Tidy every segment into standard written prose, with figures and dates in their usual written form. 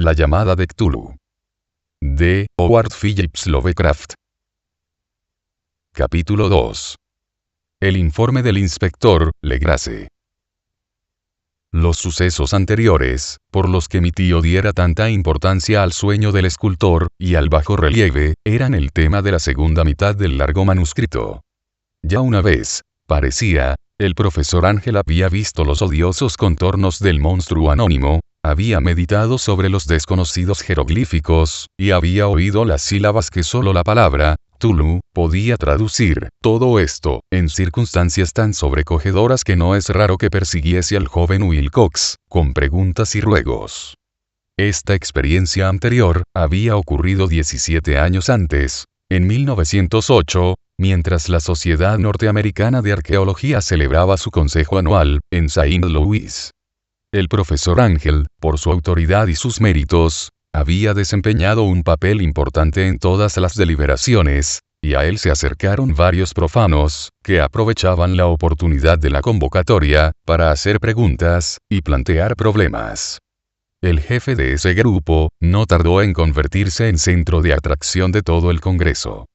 La llamada de Cthulhu. De Howard Phillips Lovecraft. Capítulo 2. El informe del inspector Legrasse. Los sucesos anteriores, por los que mi tío diera tanta importancia al sueño del escultor, y al bajo relieve, eran el tema de la segunda mitad del largo manuscrito. Ya una vez, parecía, el profesor Ángel había visto los odiosos contornos del monstruo anónimo, había meditado sobre los desconocidos jeroglíficos, y había oído las sílabas que solo la palabra Cthulhu podía traducir. Todo esto, en circunstancias tan sobrecogedoras que no es raro que persiguiese al joven Wilcox, con preguntas y ruegos. Esta experiencia anterior había ocurrido 17 años antes, en 1908, mientras la Sociedad Norteamericana de Arqueología celebraba su consejo anual, en Saint Louis. El profesor Ángel, por su autoridad y sus méritos, había desempeñado un papel importante en todas las deliberaciones, y a él se acercaron varios profanos, que aprovechaban la oportunidad de la convocatoria, para hacer preguntas, y plantear problemas. El jefe de ese grupo, no tardó en convertirse en centro de atracción de todo el Congreso.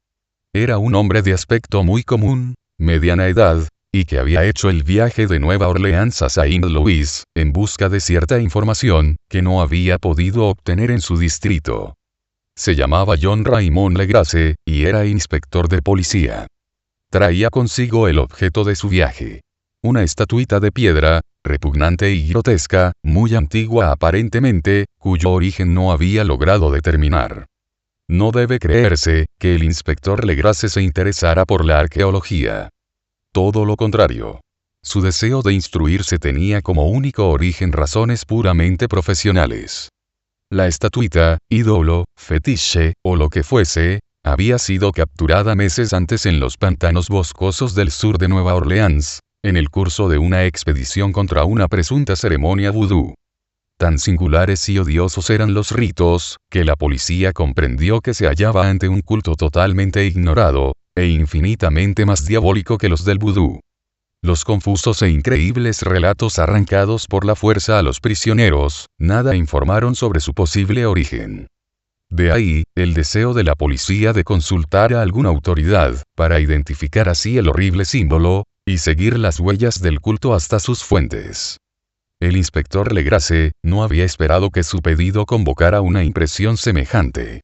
Era un hombre de aspecto muy común, mediana edad, y que había hecho el viaje de Nueva Orleans a Saint Louis, en busca de cierta información, que no había podido obtener en su distrito. Se llamaba John Raymond Legrasse, y era inspector de policía. Traía consigo el objeto de su viaje. Una estatuita de piedra, repugnante y grotesca, muy antigua aparentemente, cuyo origen no había logrado determinar. No debe creerse, que el inspector Legrasse se interesara por la arqueología. Todo lo contrario. Su deseo de instruirse tenía como único origen razones puramente profesionales. La estatuita, ídolo, fetiche, o lo que fuese, había sido capturada meses antes en los pantanos boscosos del sur de Nueva Orleans, en el curso de una expedición contra una presunta ceremonia vudú. Tan singulares y odiosos eran los ritos, que la policía comprendió que se hallaba ante un culto totalmente ignorado, e infinitamente más diabólico que los del vudú. Los confusos e increíbles relatos arrancados por la fuerza a los prisioneros, nada informaron sobre su posible origen. De ahí, el deseo de la policía de consultar a alguna autoridad, para identificar así el horrible símbolo, y seguir las huellas del culto hasta sus fuentes. El inspector Legrasse no había esperado que su pedido convocara una impresión semejante.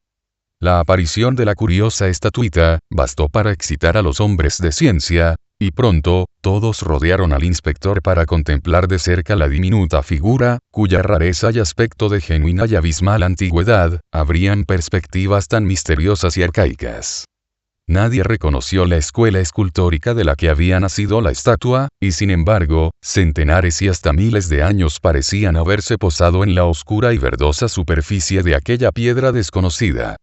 La aparición de la curiosa estatuita bastó para excitar a los hombres de ciencia, y pronto, todos rodearon al inspector para contemplar de cerca la diminuta figura, cuya rareza y aspecto de genuina y abismal antigüedad, abrían perspectivas tan misteriosas y arcaicas. Nadie reconoció la escuela escultórica de la que había nacido la estatua, y sin embargo, centenares y hasta miles de años parecían haberse posado en la oscura y verdosa superficie de aquella piedra desconocida.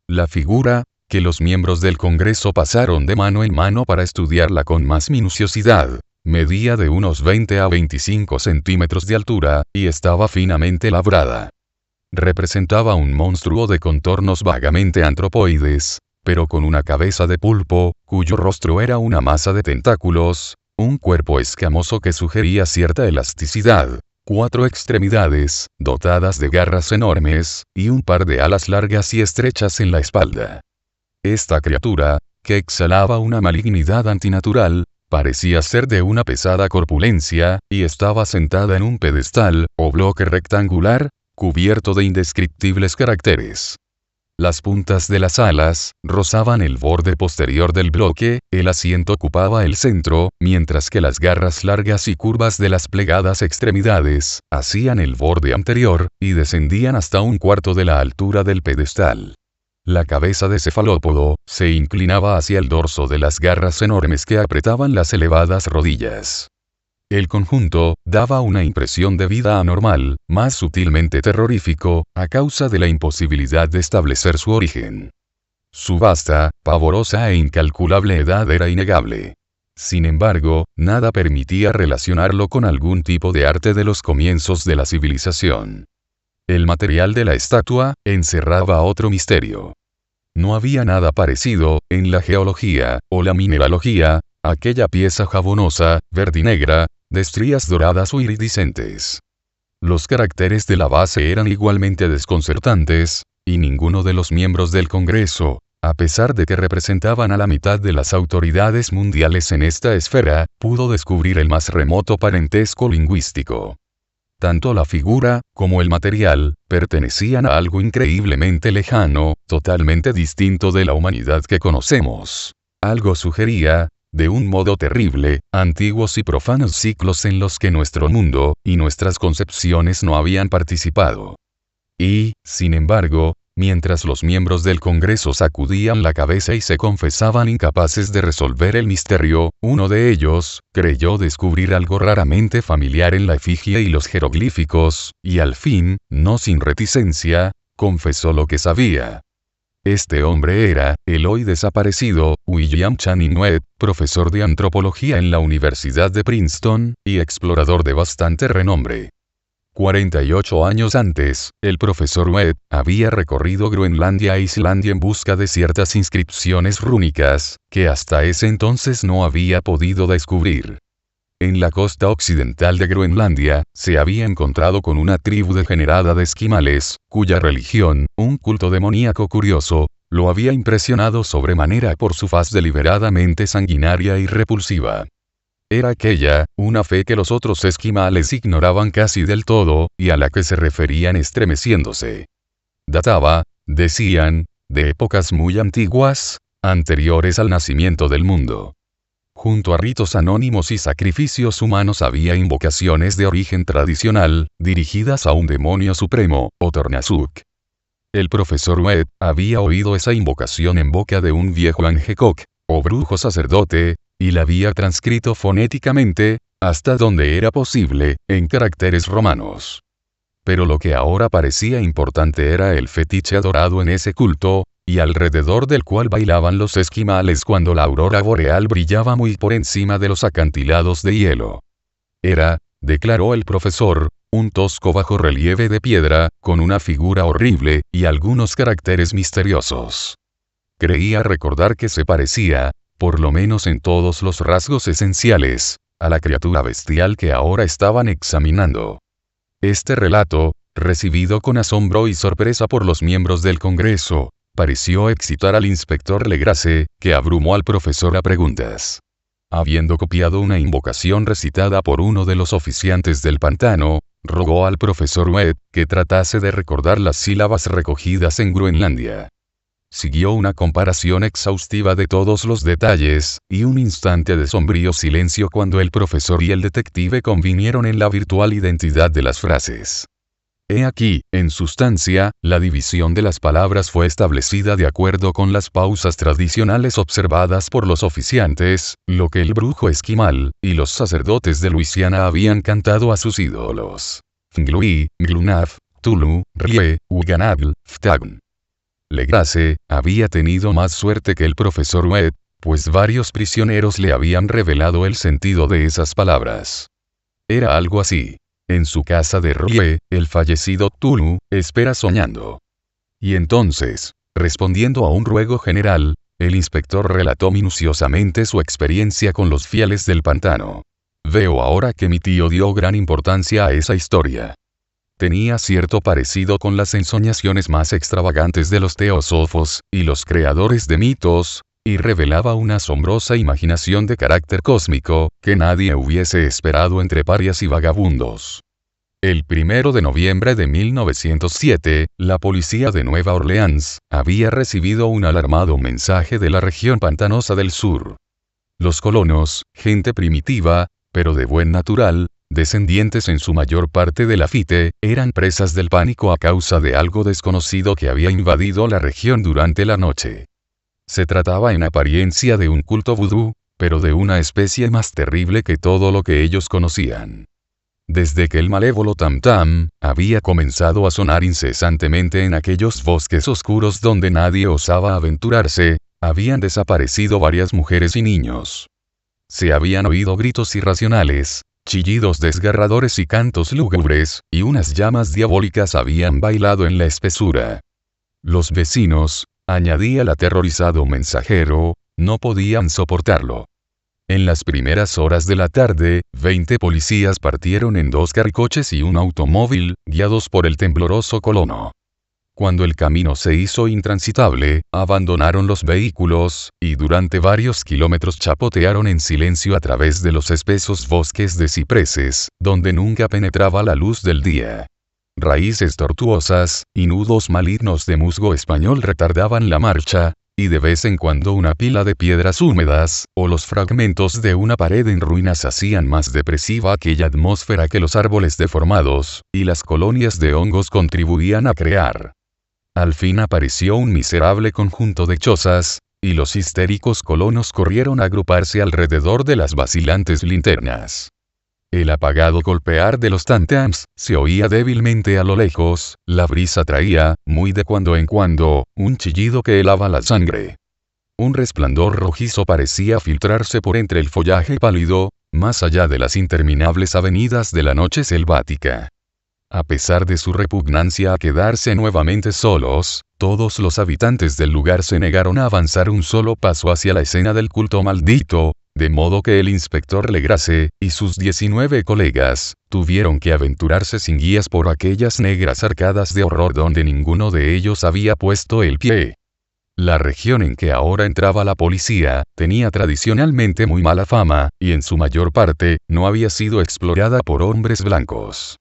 La figura, que los miembros del Congreso pasaron de mano en mano para estudiarla con más minuciosidad, medía de unos 20 a 25 centímetros de altura, y estaba finamente labrada. Representaba un monstruo de contornos vagamente antropoides, pero con una cabeza de pulpo, cuyo rostro era una masa de tentáculos, un cuerpo escamoso que sugería cierta elasticidad, 4 extremidades, dotadas de garras enormes, y un par de alas largas y estrechas en la espalda. Esta criatura, que exhalaba una malignidad antinatural, parecía ser de una pesada corpulencia, y estaba sentada en un pedestal, o bloque rectangular, cubierto de indescriptibles caracteres. Las puntas de las alas rozaban el borde posterior del bloque, el asiento ocupaba el centro, mientras que las garras largas y curvas de las plegadas extremidades hacían el borde anterior, y descendían hasta un cuarto de la altura del pedestal. La cabeza de cefalópodo se inclinaba hacia el dorso de las garras enormes que apretaban las elevadas rodillas. El conjunto daba una impresión de vida anormal, más sutilmente terrorífico, a causa de la imposibilidad de establecer su origen. Su vasta, pavorosa e incalculable edad era innegable. Sin embargo, nada permitía relacionarlo con algún tipo de arte de los comienzos de la civilización. El material de la estatua encerraba otro misterio. No había nada parecido, en la geología, o la mineralogía, aquella pieza jabonosa, verdinegra, de estrías doradas o iridiscentes. Los caracteres de la base eran igualmente desconcertantes, y ninguno de los miembros del Congreso, a pesar de que representaban a la mitad de las autoridades mundiales en esta esfera, pudo descubrir el más remoto parentesco lingüístico. Tanto la figura, como el material, pertenecían a algo increíblemente lejano, totalmente distinto de la humanidad que conocemos. Algo sugería, de un modo terrible, antiguos y profanos ciclos en los que nuestro mundo, y nuestras concepciones no habían participado. Y, sin embargo, mientras los miembros del Congreso sacudían la cabeza y se confesaban incapaces de resolver el misterio, uno de ellos, creyó descubrir algo raramente familiar en la efigie y los jeroglíficos, y al fin, no sin reticencia, confesó lo que sabía. Este hombre era, el hoy desaparecido, William Channing Webb, profesor de antropología en la Universidad de Princeton, y explorador de bastante renombre. 48 años antes, el profesor Webb había recorrido Groenlandia e Islandia en busca de ciertas inscripciones rúnicas, que hasta ese entonces no había podido descubrir. En la costa occidental de Groenlandia, se había encontrado con una tribu degenerada de esquimales, cuya religión, un culto demoníaco curioso, lo había impresionado sobremanera por su faz deliberadamente sanguinaria y repulsiva. Era aquella, una fe que los otros esquimales ignoraban casi del todo, y a la que se referían estremeciéndose. Databa, decían, de épocas muy antiguas, anteriores al nacimiento del mundo. Junto a ritos anónimos y sacrificios humanos había invocaciones de origen tradicional, dirigidas a un demonio supremo, Otornasuk. El profesor Webb había oído esa invocación en boca de un viejo Angekok, o brujo sacerdote, y la había transcrito fonéticamente, hasta donde era posible, en caracteres romanos. Pero lo que ahora parecía importante era el fetiche adorado en ese culto, y alrededor del cual bailaban los esquimales cuando la aurora boreal brillaba muy por encima de los acantilados de hielo. Era, declaró el profesor, un tosco bajorrelieve de piedra, con una figura horrible, y algunos caracteres misteriosos. Creía recordar que se parecía, por lo menos en todos los rasgos esenciales, a la criatura bestial que ahora estaban examinando. Este relato, recibido con asombro y sorpresa por los miembros del Congreso, pareció excitar al inspector Legrasse, que abrumó al profesor a preguntas. Habiendo copiado una invocación recitada por uno de los oficiantes del pantano, rogó al profesor Webb que tratase de recordar las sílabas recogidas en Groenlandia. Siguió una comparación exhaustiva de todos los detalles, y un instante de sombrío silencio cuando el profesor y el detective convinieron en la virtual identidad de las frases. He aquí, en sustancia, la división de las palabras fue establecida de acuerdo con las pausas tradicionales observadas por los oficiantes, lo que el brujo esquimal, y los sacerdotes de Luisiana habían cantado a sus ídolos. Nglui, Glunaf, Tulu, Rie, Uganabl, Ftagn. Legrasse había tenido más suerte que el profesor Webb, pues varios prisioneros le habían revelado el sentido de esas palabras. Era algo así. En su casa de Rie, el fallecido Tulu espera soñando. Y entonces, respondiendo a un ruego general, el inspector relató minuciosamente su experiencia con los fieles del pantano. Veo ahora que mi tío dio gran importancia a esa historia. Tenía cierto parecido con las ensoñaciones más extravagantes de los teósofos, y los creadores de mitos, y revelaba una asombrosa imaginación de carácter cósmico, que nadie hubiese esperado entre parias y vagabundos. El 1 de noviembre de 1907, la policía de Nueva Orleans había recibido un alarmado mensaje de la región pantanosa del sur. Los colonos, gente primitiva, pero de buen natural, descendientes en su mayor parte de Lafite, eran presas del pánico a causa de algo desconocido que había invadido la región durante la noche. Se trataba en apariencia de un culto vudú, pero de una especie más terrible que todo lo que ellos conocían. Desde que el malévolo tam-tam había comenzado a sonar incesantemente en aquellos bosques oscuros donde nadie osaba aventurarse, habían desaparecido varias mujeres y niños. Se habían oído gritos irracionales, chillidos desgarradores y cantos lúgubres, y unas llamas diabólicas habían bailado en la espesura. Los vecinos, añadía el aterrorizado mensajero, no podían soportarlo. En las primeras horas de la tarde, 20 policías partieron en 2 carricoches y un automóvil, guiados por el tembloroso colono. Cuando el camino se hizo intransitable, abandonaron los vehículos, y durante varios kilómetros chapotearon en silencio a través de los espesos bosques de cipreses, donde nunca penetraba la luz del día. Raíces tortuosas, y nudos malignos de musgo español retardaban la marcha, y de vez en cuando una pila de piedras húmedas, o los fragmentos de una pared en ruinas hacían más depresiva aquella atmósfera que los árboles deformados, y las colonias de hongos contribuían a crear. Al fin apareció un miserable conjunto de chozas, y los histéricos colonos corrieron a agruparse alrededor de las vacilantes linternas. El apagado golpear de los tantams se oía débilmente a lo lejos, la brisa traía, muy de cuando en cuando, un chillido que helaba la sangre. Un resplandor rojizo parecía filtrarse por entre el follaje pálido, más allá de las interminables avenidas de la noche selvática. A pesar de su repugnancia a quedarse nuevamente solos, todos los habitantes del lugar se negaron a avanzar un solo paso hacia la escena del culto maldito, de modo que el inspector Legrasse, y sus 19 colegas, tuvieron que aventurarse sin guías por aquellas negras arcadas de horror donde ninguno de ellos había puesto el pie. La región en que ahora entraba la policía, tenía tradicionalmente muy mala fama, y en su mayor parte, no había sido explorada por hombres blancos.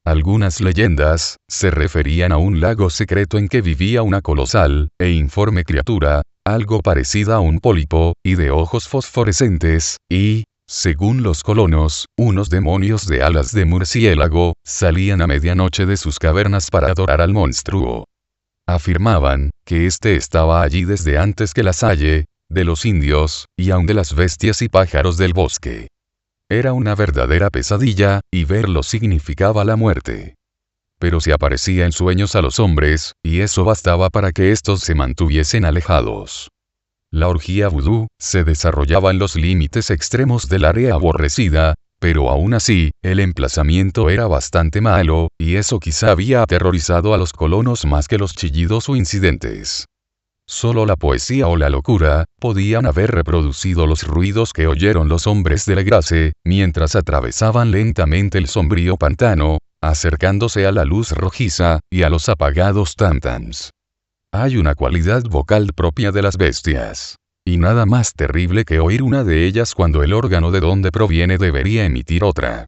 Algunas leyendas se referían a un lago secreto en que vivía una colosal e informe criatura, algo parecida a un pólipo, y de ojos fosforescentes, y, según los colonos, unos demonios de alas de murciélago salían a medianoche de sus cavernas para adorar al monstruo. Afirmaban que éste estaba allí desde antes que la Salle, de los indios, y aun de las bestias y pájaros del bosque. Era una verdadera pesadilla, y verlo significaba la muerte. Pero se aparecía en sueños a los hombres, y eso bastaba para que estos se mantuviesen alejados. La orgía vudú se desarrollaba en los límites extremos del área aborrecida, pero aún así, el emplazamiento era bastante malo, y eso quizá había aterrorizado a los colonos más que los chillidos o incidentes. Solo la poesía o la locura podían haber reproducido los ruidos que oyeron los hombres de Legrasse, mientras atravesaban lentamente el sombrío pantano, acercándose a la luz rojiza, y a los apagados tantams. Hay una cualidad vocal propia de las bestias. Y nada más terrible que oír una de ellas cuando el órgano de donde proviene debería emitir otra.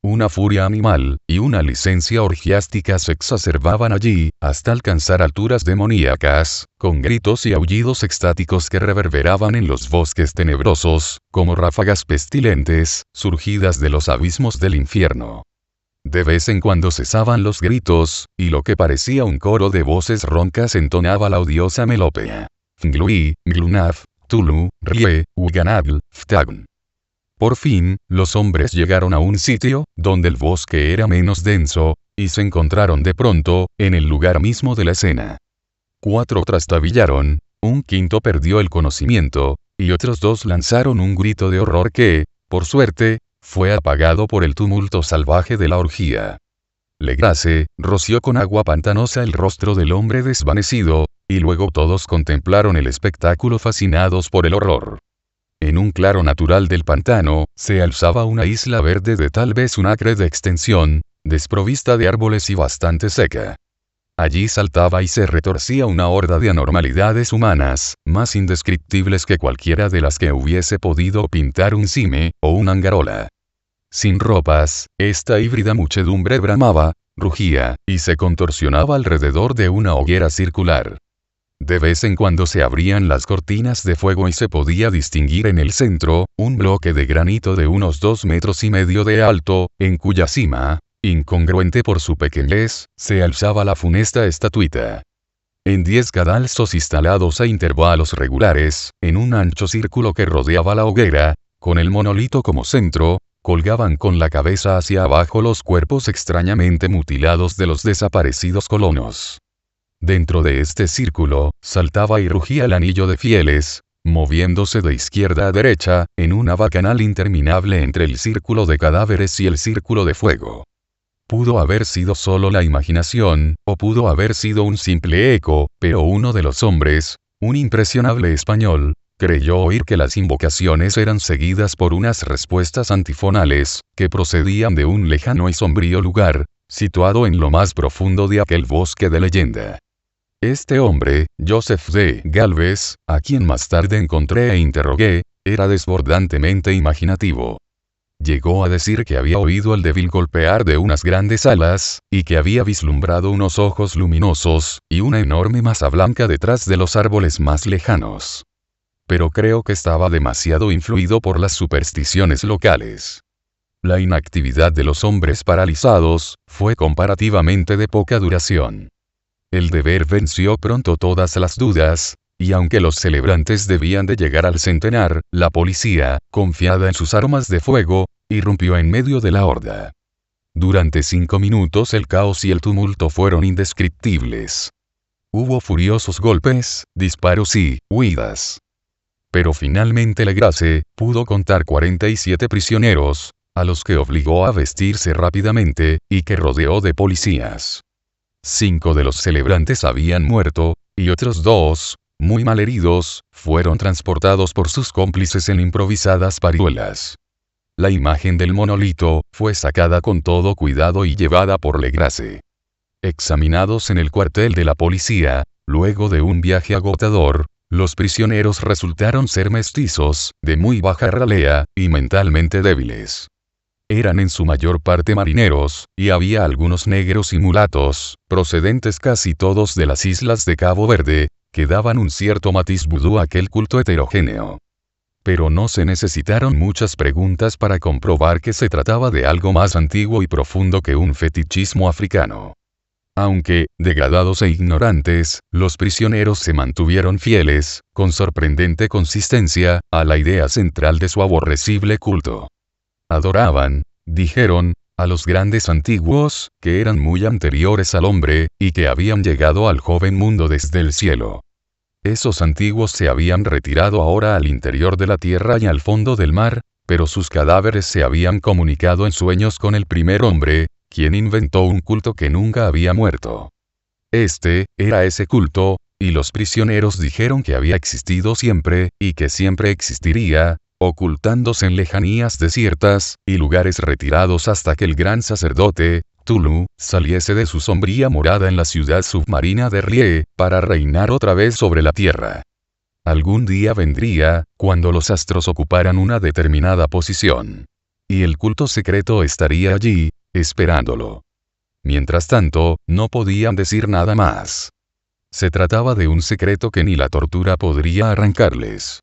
Una furia animal, y una licencia orgiástica se exacerbaban allí, hasta alcanzar alturas demoníacas, con gritos y aullidos extáticos que reverberaban en los bosques tenebrosos, como ráfagas pestilentes, surgidas de los abismos del infierno. De vez en cuando cesaban los gritos, y lo que parecía un coro de voces roncas entonaba la odiosa melopea. Nglui, Nglunaf, Tulu, Rie, Uganabl, Ftagn. Por fin, los hombres llegaron a un sitio, donde el bosque era menos denso, y se encontraron de pronto, en el lugar mismo de la escena. 4 trastabillaron, un quinto perdió el conocimiento, y otros 2 lanzaron un grito de horror que, por suerte, fue apagado por el tumulto salvaje de la orgía. Legrasse roció con agua pantanosa el rostro del hombre desvanecido, y luego todos contemplaron el espectáculo fascinados por el horror. En un claro natural del pantano, se alzaba una isla verde de tal vez un acre de extensión, desprovista de árboles y bastante seca. Allí saltaba y se retorcía una horda de anormalidades humanas, más indescriptibles que cualquiera de las que hubiese podido pintar un cime, o una angarola. Sin ropas, esta híbrida muchedumbre bramaba, rugía, y se contorsionaba alrededor de una hoguera circular. De vez en cuando se abrían las cortinas de fuego y se podía distinguir en el centro, un bloque de granito de unos 2,5 metros de alto, en cuya cima, incongruente por su pequeñez, se alzaba la funesta estatuita. En 10 cadalsos instalados a intervalos regulares, en un ancho círculo que rodeaba la hoguera, con el monolito como centro, colgaban con la cabeza hacia abajo los cuerpos extrañamente mutilados de los desaparecidos colonos. Dentro de este círculo, saltaba y rugía el anillo de fieles, moviéndose de izquierda a derecha, en una bacanal interminable entre el círculo de cadáveres y el círculo de fuego. Pudo haber sido solo la imaginación, o pudo haber sido un simple eco, pero uno de los hombres, un impresionable español, Creyó oír que las invocaciones eran seguidas por unas respuestas antifonales, que procedían de un lejano y sombrío lugar, situado en lo más profundo de aquel bosque de leyenda. Este hombre, Joseph D. Galvez, a quien más tarde encontré e interrogué, era desbordantemente imaginativo. Llegó a decir que había oído el débil golpear de unas grandes alas, y que había vislumbrado unos ojos luminosos, y una enorme masa blanca detrás de los árboles más lejanos. Pero creo que estaba demasiado influido por las supersticiones locales. La inactividad de los hombres paralizados fue comparativamente de poca duración. El deber venció pronto todas las dudas, y aunque los celebrantes debían de llegar al centenar, la policía, confiada en sus armas de fuego, irrumpió en medio de la horda. Durante 5 minutos el caos y el tumulto fueron indescriptibles. Hubo furiosos golpes, disparos y huidas. Pero finalmente Legrasse pudo contar 47 prisioneros, a los que obligó a vestirse rápidamente, y que rodeó de policías. 5 de los celebrantes habían muerto, y otros 2, muy malheridos, fueron transportados por sus cómplices en improvisadas parihuelas. La imagen del monolito fue sacada con todo cuidado y llevada por Legrasse. Examinados en el cuartel de la policía, luego de un viaje agotador, los prisioneros resultaron ser mestizos, de muy baja ralea, y mentalmente débiles. Eran en su mayor parte marineros, y había algunos negros y mulatos, procedentes casi todos de las islas de Cabo Verde, que daban un cierto matiz vudú a aquel culto heterogéneo. Pero no se necesitaron muchas preguntas para comprobar que se trataba de algo más antiguo y profundo que un fetichismo africano. Aunque, degradados e ignorantes, los prisioneros se mantuvieron fieles, con sorprendente consistencia, a la idea central de su aborrecible culto. Adoraban, dijeron, a los grandes antiguos, que eran muy anteriores al hombre, y que habían llegado al joven mundo desde el cielo. Esos antiguos se habían retirado ahora al interior de la tierra y al fondo del mar, pero sus cadáveres se habían comunicado en sueños con el primer hombre, quien inventó un culto que nunca había muerto. Este, era ese culto, y los prisioneros dijeron que había existido siempre, y que siempre existiría, ocultándose en lejanías desiertas, y lugares retirados hasta que el gran sacerdote, Tulu, saliese de su sombría morada en la ciudad submarina de Rie, para reinar otra vez sobre la tierra. Algún día vendría, cuando los astros ocuparan una determinada posición. Y el culto secreto estaría allí, esperándolo. Mientras tanto, no podían decir nada más. Se trataba de un secreto que ni la tortura podría arrancarles.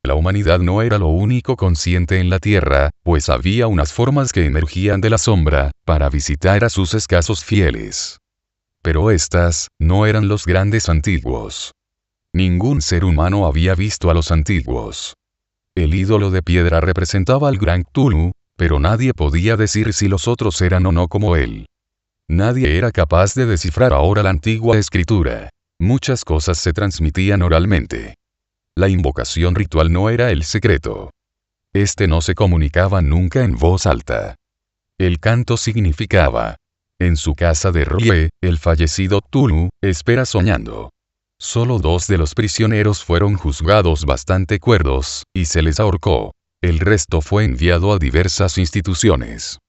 La humanidad no era lo único consciente en la Tierra, pues había unas formas que emergían de la sombra, para visitar a sus escasos fieles. Pero estas, no eran los grandes antiguos. Ningún ser humano había visto a los antiguos. El ídolo de piedra representaba al gran Cthulhu, pero nadie podía decir si los otros eran o no como él. Nadie era capaz de descifrar ahora la antigua escritura. Muchas cosas se transmitían oralmente. La invocación ritual no era el secreto. Este no se comunicaba nunca en voz alta. El canto significaba: en su casa de Rie, el fallecido Cthulhu espera soñando. Solo 2 de los prisioneros fueron juzgados bastante cuerdos, y se les ahorcó. El resto fue enviado a diversas instituciones.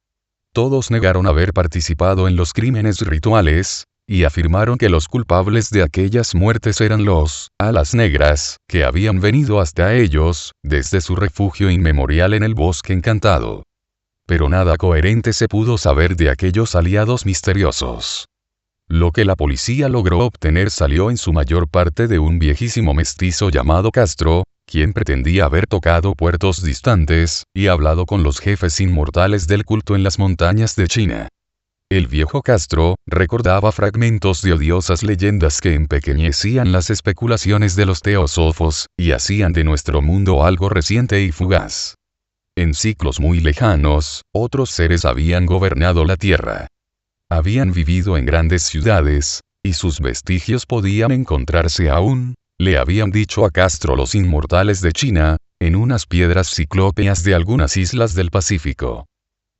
Todos negaron haber participado en los crímenes rituales, y afirmaron que los culpables de aquellas muertes eran los alas negras, que habían venido hasta ellos, desde su refugio inmemorial en el bosque encantado. Pero nada coherente se pudo saber de aquellos aliados misteriosos. Lo que la policía logró obtener salió en su mayor parte de un viejísimo mestizo llamado Castro, quien pretendía haber tocado puertos distantes, y hablado con los jefes inmortales del culto en las montañas de China. El viejo Castro recordaba fragmentos de odiosas leyendas que empequeñecían las especulaciones de los teósofos, y hacían de nuestro mundo algo reciente y fugaz. En ciclos muy lejanos, otros seres habían gobernado la tierra. Habían vivido en grandes ciudades, y sus vestigios podían encontrarse aún, le habían dicho a Castro los inmortales de China, en unas piedras ciclópeas de algunas islas del Pacífico.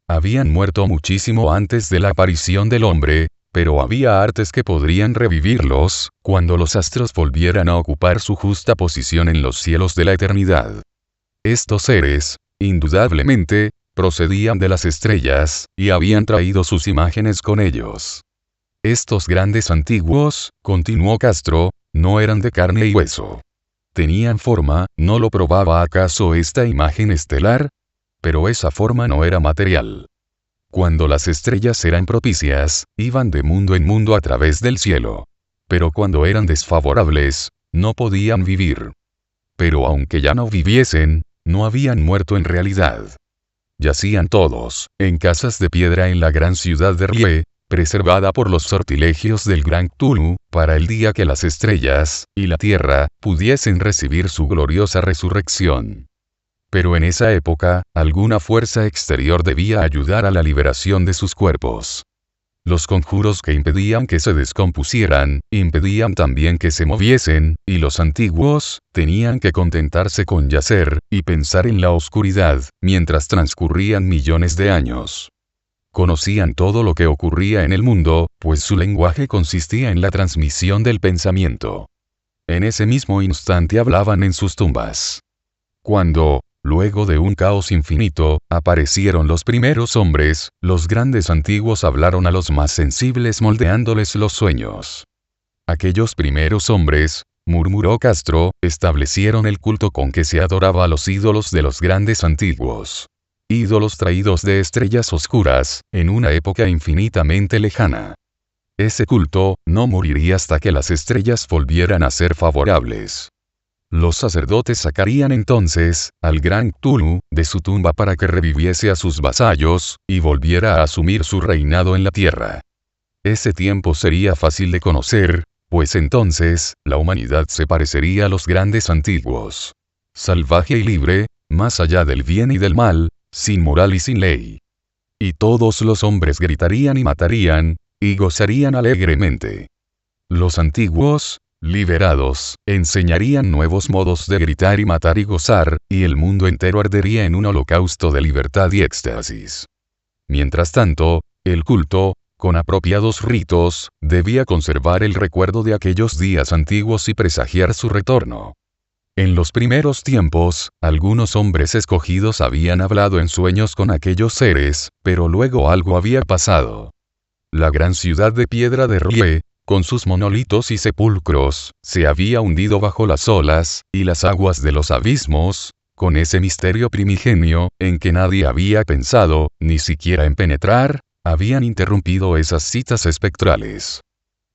Habían muerto muchísimo antes de la aparición del hombre, pero había artes que podrían revivirlos, cuando los astros volvieran a ocupar su justa posición en los cielos de la eternidad. Estos seres, indudablemente, procedían de las estrellas, y habían traído sus imágenes con ellos. Estos grandes antiguos, continuó Castro, no eran de carne y hueso. Tenían forma, ¿no lo probaba acaso esta imagen estelar? Pero esa forma no era material. Cuando las estrellas eran propicias, iban de mundo en mundo a través del cielo. Pero cuando eran desfavorables, no podían vivir. Pero aunque ya no viviesen, no habían muerto en realidad. Yacían todos, en casas de piedra en la gran ciudad de Rie, preservada por los sortilegios del gran Cthulhu, para el día que las estrellas, y la tierra, pudiesen recibir su gloriosa resurrección. Pero en esa época, alguna fuerza exterior debía ayudar a la liberación de sus cuerpos. Los conjuros que impedían que se descompusieran, impedían también que se moviesen, y los antiguos, tenían que contentarse con yacer, y pensar en la oscuridad, mientras transcurrían millones de años. Conocían todo lo que ocurría en el mundo, pues su lenguaje consistía en la transmisión del pensamiento. En ese mismo instante hablaban en sus tumbas. Cuando, luego de un caos infinito, aparecieron los primeros hombres, los grandes antiguos hablaron a los más sensibles moldeándoles los sueños. Aquellos primeros hombres, murmuró Castro, establecieron el culto con que se adoraba a los ídolos de los grandes antiguos. Ídolos traídos de estrellas oscuras, en una época infinitamente lejana. Ese culto, no moriría hasta que las estrellas volvieran a ser favorables. Los sacerdotes sacarían entonces, al gran Cthulhu, de su tumba para que reviviese a sus vasallos, y volviera a asumir su reinado en la tierra. Ese tiempo sería fácil de conocer, pues entonces, la humanidad se parecería a los grandes antiguos. Salvaje y libre, más allá del bien y del mal, sin moral y sin ley. Y todos los hombres gritarían y matarían, y gozarían alegremente. Los antiguos, liberados, enseñarían nuevos modos de gritar y matar y gozar, y el mundo entero ardería en un holocausto de libertad y éxtasis. Mientras tanto, el culto, con apropiados ritos, debía conservar el recuerdo de aquellos días antiguos y presagiar su retorno. En los primeros tiempos, algunos hombres escogidos habían hablado en sueños con aquellos seres, pero luego algo había pasado. La gran ciudad de piedra de Rie, con sus monolitos y sepulcros, se había hundido bajo las olas, y las aguas de los abismos, con ese misterio primigenio, en que nadie había pensado, ni siquiera en penetrar, habían interrumpido esas citas espectrales.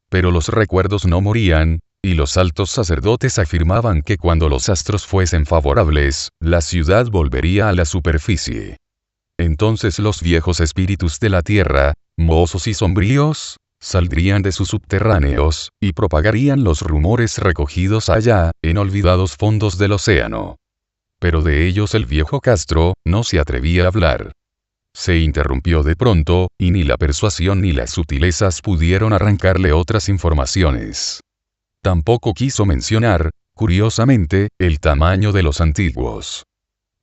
Pero los recuerdos no morían, y los altos sacerdotes afirmaban que cuando los astros fuesen favorables, la ciudad volvería a la superficie. Entonces los viejos espíritus de la tierra, mohosos y sombríos, saldrían de sus subterráneos, y propagarían los rumores recogidos allá, en olvidados fondos del océano. Pero de ellos el viejo Castro, no se atrevía a hablar. Se interrumpió de pronto, y ni la persuasión ni las sutilezas pudieron arrancarle otras informaciones. Tampoco quiso mencionar, curiosamente, el tamaño de los antiguos.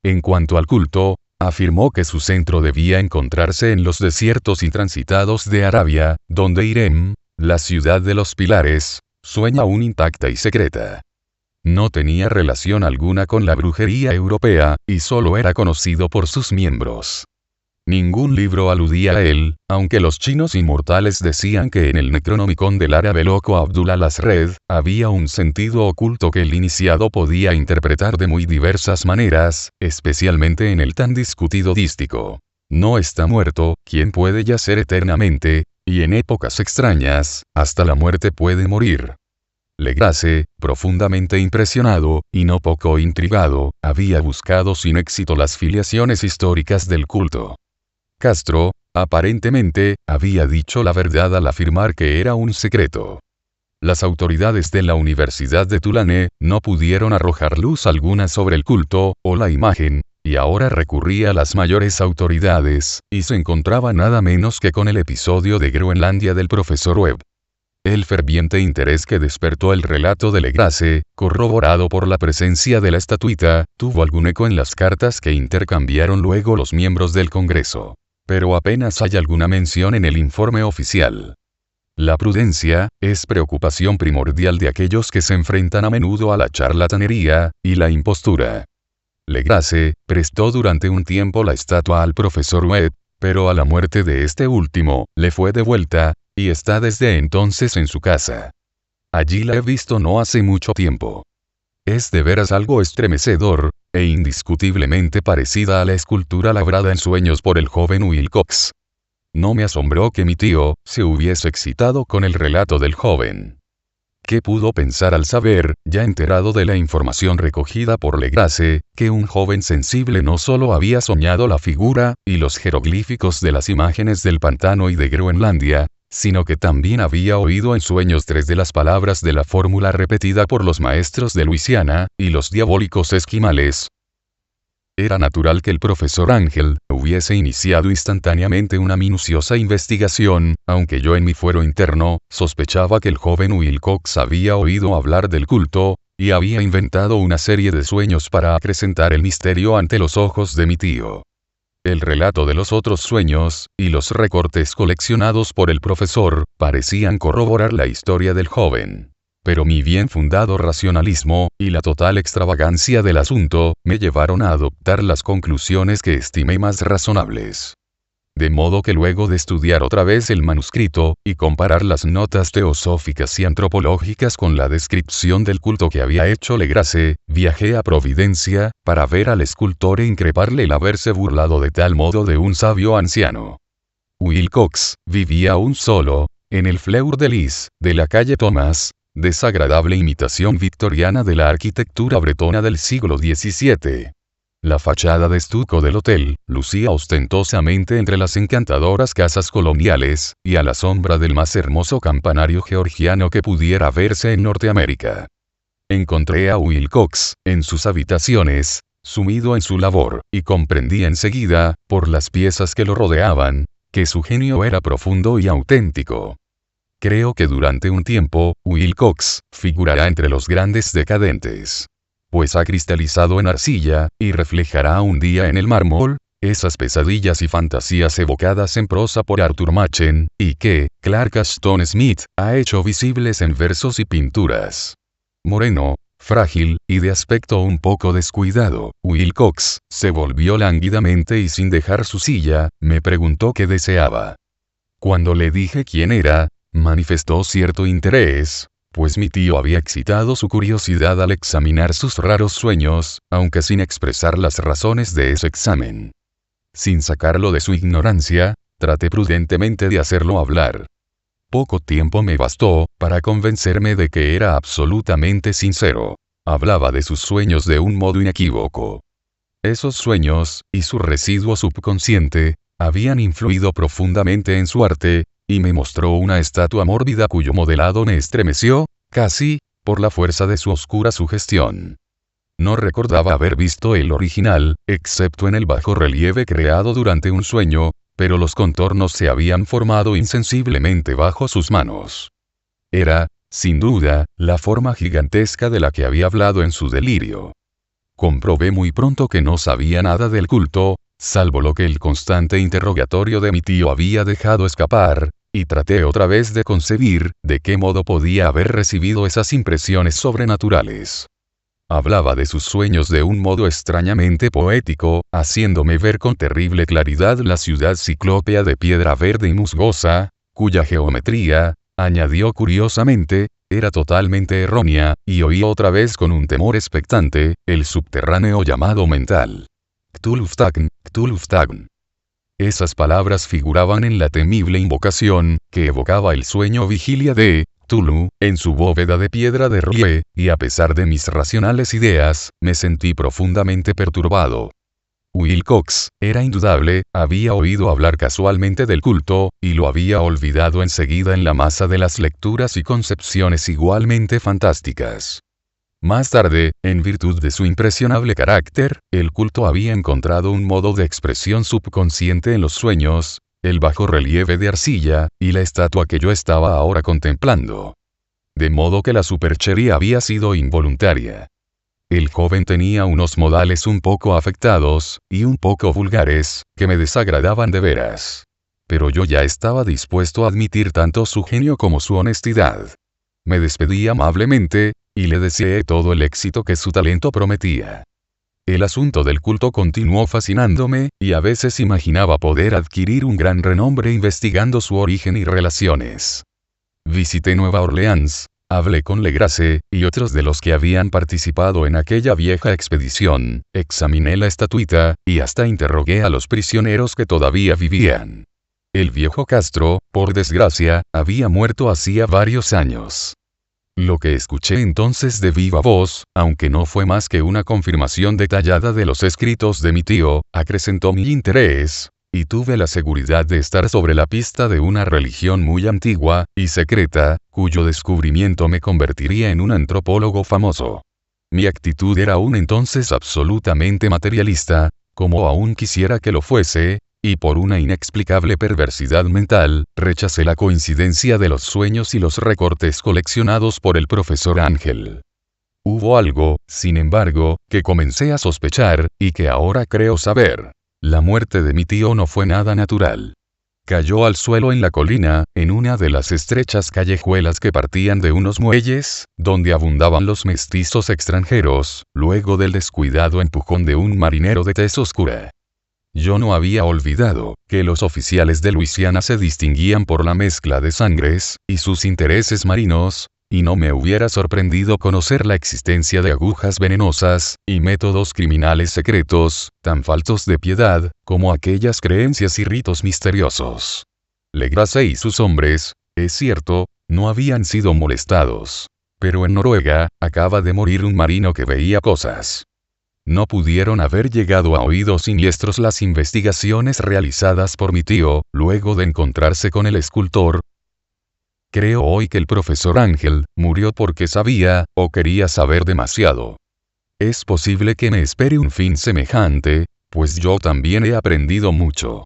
En cuanto al culto, afirmó que su centro debía encontrarse en los desiertos intransitados de Arabia, donde Irem, la ciudad de los pilares, sueña aún intacta y secreta. No tenía relación alguna con la brujería europea, y solo era conocido por sus miembros. Ningún libro aludía a él, aunque los chinos inmortales decían que en el Necronomicon del árabe loco Abdul al-Asred, había un sentido oculto que el iniciado podía interpretar de muy diversas maneras, especialmente en el tan discutido dístico. No está muerto, ¿quién puede yacer eternamente? Y en épocas extrañas, hasta la muerte puede morir. Legrasse, profundamente impresionado, y no poco intrigado, había buscado sin éxito las filiaciones históricas del culto. Castro, aparentemente, había dicho la verdad al afirmar que era un secreto. Las autoridades de la Universidad de Tulane no pudieron arrojar luz alguna sobre el culto, o la imagen, y ahora recurría a las mayores autoridades, y se encontraba nada menos que con el episodio de Groenlandia del profesor Webb. El ferviente interés que despertó el relato de Legrasse, corroborado por la presencia de la estatuita, tuvo algún eco en las cartas que intercambiaron luego los miembros del Congreso. Pero apenas hay alguna mención en el informe oficial. La prudencia es preocupación primordial de aquellos que se enfrentan a menudo a la charlatanería y la impostura. Legrasse prestó durante un tiempo la estatua al profesor Webb, pero a la muerte de este último, le fue devuelta, y está desde entonces en su casa. Allí la he visto no hace mucho tiempo. Es de veras algo estremecedor, e indiscutiblemente parecida a la escultura labrada en sueños por el joven Wilcox. No me asombró que mi tío se hubiese excitado con el relato del joven. ¿Qué pudo pensar al saber, ya enterado de la información recogida por Legrasse, que un joven sensible no solo había soñado la figura y los jeroglíficos de las imágenes del pantano y de Groenlandia, sino que también había oído en sueños 3 de las palabras de la fórmula repetida por los maestros de Luisiana y los diabólicos esquimales? Era natural que el profesor Ángel hubiese iniciado instantáneamente una minuciosa investigación, aunque yo en mi fuero interno sospechaba que el joven Wilcox había oído hablar del culto, y había inventado una serie de sueños para acrecentar el misterio ante los ojos de mi tío. El relato de los otros sueños, y los recortes coleccionados por el profesor, parecían corroborar la historia del joven. Pero mi bien fundado racionalismo, y la total extravagancia del asunto, me llevaron a adoptar las conclusiones que estimé más razonables. De modo que luego de estudiar otra vez el manuscrito, y comparar las notas teosóficas y antropológicas con la descripción del culto que había hecho Legrasse, viajé a Providencia, para ver al escultor e increparle el haberse burlado de tal modo de un sabio anciano. Wilcox vivía aún solo, en el Fleur de Lis, de la calle Thomas, desagradable imitación victoriana de la arquitectura bretona del siglo XVII. La fachada de estuco del hotel lucía ostentosamente entre las encantadoras casas coloniales, y a la sombra del más hermoso campanario georgiano que pudiera verse en Norteamérica. Encontré a Wilcox, en sus habitaciones, sumido en su labor, y comprendí enseguida, por las piezas que lo rodeaban, que su genio era profundo y auténtico. Creo que durante un tiempo, Wilcox figurará entre los grandes decadentes. Pues ha cristalizado en arcilla, y reflejará un día en el mármol, esas pesadillas y fantasías evocadas en prosa por Arthur Machen, y que, Clark Ashton Smith, ha hecho visibles en versos y pinturas. Moreno, frágil, y de aspecto un poco descuidado, Wilcox se volvió lánguidamente y sin dejar su silla, me preguntó qué deseaba. Cuando le dije quién era, manifestó cierto interés, pues mi tío había excitado su curiosidad al examinar sus raros sueños, aunque sin expresar las razones de ese examen. Sin sacarlo de su ignorancia, traté prudentemente de hacerlo hablar. Poco tiempo me bastó para convencerme de que era absolutamente sincero. Hablaba de sus sueños de un modo inequívoco. Esos sueños, y su residuo subconsciente, habían influido profundamente en su arte, y me mostró una estatua mórbida cuyo modelado me estremeció, casi, por la fuerza de su oscura sugestión. No recordaba haber visto el original, excepto en el bajo relieve creado durante un sueño, pero los contornos se habían formado insensiblemente bajo sus manos. Era, sin duda, la forma gigantesca de la que había hablado en su delirio. Comprobé muy pronto que no sabía nada del culto, salvo lo que el constante interrogatorio de mi tío había dejado escapar, y traté otra vez de concebir de qué modo podía haber recibido esas impresiones sobrenaturales. Hablaba de sus sueños de un modo extrañamente poético, haciéndome ver con terrible claridad la ciudad ciclópea de piedra verde y musgosa, cuya geometría, añadió curiosamente, era totalmente errónea, y oí otra vez con un temor expectante, el subterráneo llamado mental. Cthulhuftagn, Cthulhuftagn. Esas palabras figuraban en la temible invocación, que evocaba el sueño vigilia de Cthulhu, en su bóveda de piedra de Rie, y a pesar de mis racionales ideas, me sentí profundamente perturbado. Wilcox, era indudable, había oído hablar casualmente del culto, y lo había olvidado enseguida en la masa de las lecturas y concepciones igualmente fantásticas. Más tarde, en virtud de su impresionable carácter, el culto había encontrado un modo de expresión subconsciente en los sueños, el bajo relieve de arcilla, y la estatua que yo estaba ahora contemplando. De modo que la superchería había sido involuntaria. El joven tenía unos modales un poco afectados, y un poco vulgares, que me desagradaban de veras. pero yo ya estaba dispuesto a admitir tanto su genio como su honestidad. Me despedí amablemente, y le deseé todo el éxito que su talento prometía. El asunto del culto continuó fascinándome, y a veces imaginaba poder adquirir un gran renombre investigando su origen y relaciones. Visité Nueva Orleans, hablé con Legrasse, y otros de los que habían participado en aquella vieja expedición, examiné la estatuita, y hasta interrogué a los prisioneros que todavía vivían. El viejo Castro, por desgracia, había muerto hacía varios años. Lo que escuché entonces de viva voz, aunque no fue más que una confirmación detallada de los escritos de mi tío, acrecentó mi interés, y tuve la seguridad de estar sobre la pista de una religión muy antigua y secreta, cuyo descubrimiento me convertiría en un antropólogo famoso. Mi actitud era aún entonces absolutamente materialista, como aún quisiera que lo fuese, y por una inexplicable perversidad mental, rechacé la coincidencia de los sueños y los recortes coleccionados por el profesor Ángel. Hubo algo, sin embargo, que comencé a sospechar, y que ahora creo saber. La muerte de mi tío no fue nada natural. Cayó al suelo en la colina, en una de las estrechas callejuelas que partían de unos muelles, donde abundaban los mestizos extranjeros, luego del descuidado empujón de un marinero de tez oscura. Yo no había olvidado que los oficiales de Luisiana se distinguían por la mezcla de sangres y sus intereses marinos, y no me hubiera sorprendido conocer la existencia de agujas venenosas y métodos criminales secretos, tan faltos de piedad como aquellas creencias y ritos misteriosos. Legrasse y sus hombres, es cierto, no habían sido molestados. Pero en Noruega, acaba de morir un marino que veía cosas. No pudieron haber llegado a oídos siniestros las investigaciones realizadas por mi tío, luego de encontrarse con el escultor. Creo hoy que el profesor Ángel murió porque sabía, o quería saber demasiado. Es posible que me espere un fin semejante, pues yo también he aprendido mucho.